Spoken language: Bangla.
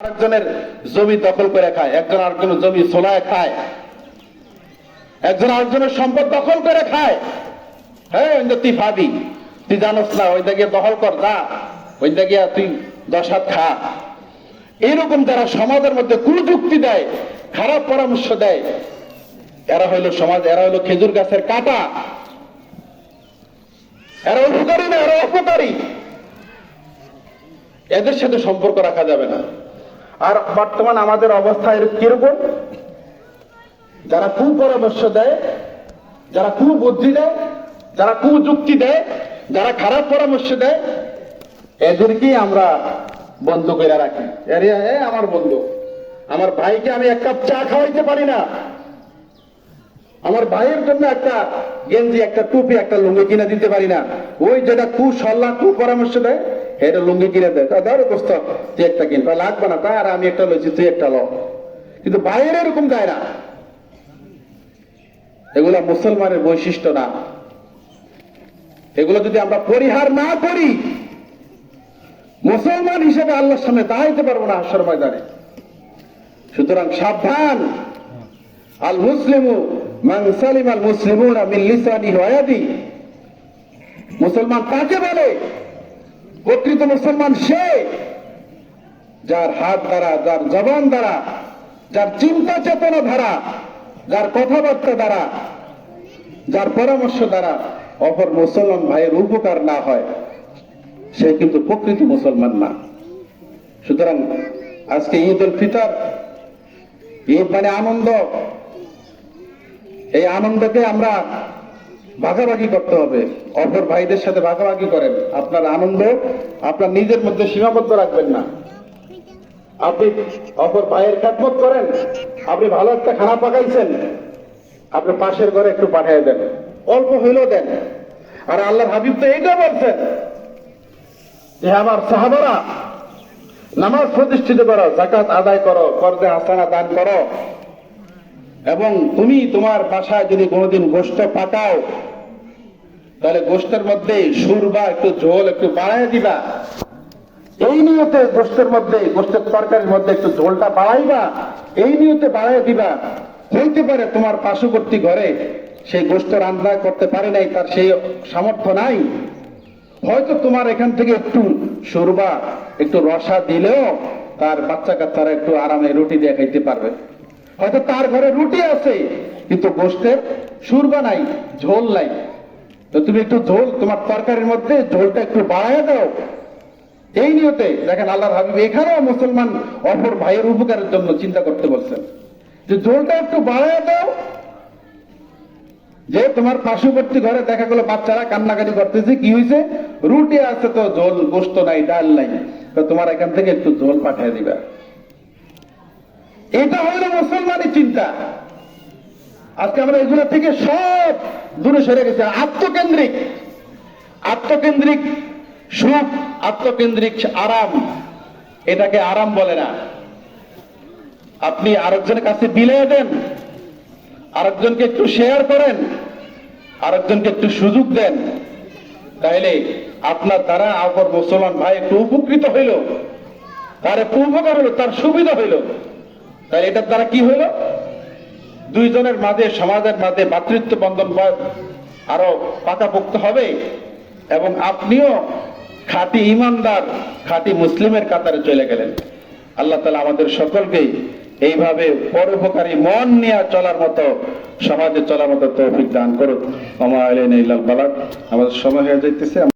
আরেকজনের জমি দখল করে খায়, একজন আরেকজনের জমি ছোলায় খায়, একজন আরেকজনের সম্পদ দখল করে খায়। হ্যাঁ, তুই ভাবি, তুই জানোস না, ওই দিকে দখল কর, যা ওই দিকে তুই 10 হাত খা। এইরকম যারা সমাজের মধ্যে কুযুক্তি দেয়, খারাপ পরামর্শ দেয়, এরা হইল সমাজ, এরা হইল খেজুর গাছের কাঁটা, এরা উপকারী না, এরা অপকারী। এদের সাথে সম্পর্ক রাখা যাবে না। আর বর্তমান আমাদের অবস্থা কিরকম? যারা কুপরামর্শ দেয়, যারা কুবুদ্ধি দেয়, যারা কুযুক্তি দেয়, যারা খারাপ পরামর্শ দেয়, এদেরকেই আমরা বন্ধু করে রাখি। আমার বন্ধু, আমার ভাইকে আমি 1 কাপ চা খাওয়াইতে পারি না, আমার ভাইয়ের জন্য একটা গেঞ্জি, একটা টুপি, একটা লুঙ্গি কিনে দিতে পারি না। ওই যেটা কুসল্লা কুপরামর্শ দেয়, এটা লুঙ্গি কিনে দেয়, ধরো দোস্ত তুই একটা কিন, লাগবে না তাই, আর আমি একটা লইছি তুই একটা ল। কিন্তু ভাইয়ের এরকম দেয় না। এগুলা মুসলমানের বৈশিষ্ট্য না। এগুলো যদি আমরা পরিহার না করি, মুসলমান হিসেবে আল্লাহর সামনে দাঁড়াইতে পারবো না হাসর ময়দানে। সুতরাং সাবধান। আল মুসলিমু মান সালিমা আল মুসলিমুনা মিন লিসানিহি ওয়া ইয়াদিহি। মুসলমান কাকে বলে? প্রকৃত মুসলমান সে যার হাত দ্বারা, যার জবান দ্বারা, যার চিন্তা চেতনা দ্বারা, যার কথাবার্তা দ্বারা, যার পরামর্শ দ্বারা অপর মুসলমান ভাইয়ের উপকার না হয়, সে কিন্তু প্রকৃত মুসলমান না। সুতরাং আজকে ঈদ উল ফিতর, ঈদ মানে আনন্দ। এই আনন্দকে আমরা ভাগাভাগি করতে হবে। অপর ভাইদের সাথে ভাগাভাগি করেন। আপনার আনন্দ আপনার নিজের মধ্যে সীমাবদ্ধ রাখবেন না। আপনি অপর ভাইয়ের খেদমত করেন, আপনি ভালো একটা খানা পাকাইছেন, আপনি পাশের ঘরে একটু পাঠিয়ে দেন, অল্প হইলেও দেন। আর আল্লাহর হাবিব তো এইটা বলছেন যে আমার সাহাবারা, নামাজ প্রতিষ্ঠিত করো, যাকাত আদায় করো, ফরজে হাসানা দান করো, এবং তুমি তোমার বাসায় যদি কোনোদিন গোশত পাকাও, তাহলে গোশতের মধ্যে সুরবা একটু ঝোল একটু বাড়ায় দিবা। এই নিয়তে গোশতের মধ্যে, গোশতের তরকারির মধ্যে একটু ঝোলটা বাড়াইবা, এই নিয়তে বাড়ায় দিবা। হইতে পারে তোমার পার্শ্ববর্তী ঘরে সেই গোশত রান্না করতে পারে নাই, তার সেই সামর্থ্য নাই, হয়তো তোমার এখান থেকে একটু সুরবা একটু রসা দিলেও তার বাচ্চা কাচ্চারা একটু আরামে রুটি দিয়ে খাইতে পারবে। হয়তো তার ঘরে রুটি আছে কিন্তু গোশতের সুরবা নাই, ঝোল নাই। তো তুমি একটু ঝোল তোমার তরকারির মধ্যে ঝোলটা একটু বাড়ায় দাও। এই নিয়তে দেখেন আল্লাহর হাবিব এখানেও মুসলমান অপর ভাইয়ের উপকারের জন্য চিন্তা করতে বলছেন যে ঝোলটা একটু বাড়ায় দাও। যে তোমার পার্শ্ববর্তী ঘরে দেখা গেলো বাচ্চারা কান্নাকাটি করতেছে, কি হয়েছে? রুটি আছে তো ঝোল, গোশত নাই, ডাল নাই, তো তোমার এখান থেকে একটু ঝোল পাঠিয়ে দিবা। এটা হইল মুসলমানের চিন্তা। আজকে আমরা এগুলো থেকে সব দূরে সরে গেছি। আত্মকেন্দ্রিক, আত্মকেন্দ্রিক সুখ, আত্মকেন্দ্রিক আরাম, এটাকে আরাম বলে না। আপনি আরেকজনের কাছে বিলিয়ে দেন, আরেকজনকে একটু শেয়ার করেন, আরেকজনকে একটু সুযোগ দেন, তাহলে আপনার দ্বারা অপর মুসলমান ভাই একটু উপকৃত হইল, তার একটু উপকার হইল, তার সুবিধা হইল। তাহলে এটার দ্বারা কি হইল? দুইজনের মাঝে, সমাজের মাঝে ভ্রাতৃত্ব বন্ধন আরো পাকাপোক্ত হবে, এবং আপনিও খাঁটি ইমানদার, খাঁটি মুসলিমের কাতারে চলে গেলেন। আল্লাহ তাআলা আমাদের সকলকেই এইভাবে পরোপকারী মন নিয়ে চলার মতো, সমাজে চলার মতো তৌফিক দান করুন। ওয়া মা আলাইনা ইল্লাল বালাগ। আমাদের সময় হয়ে যাইতেছে।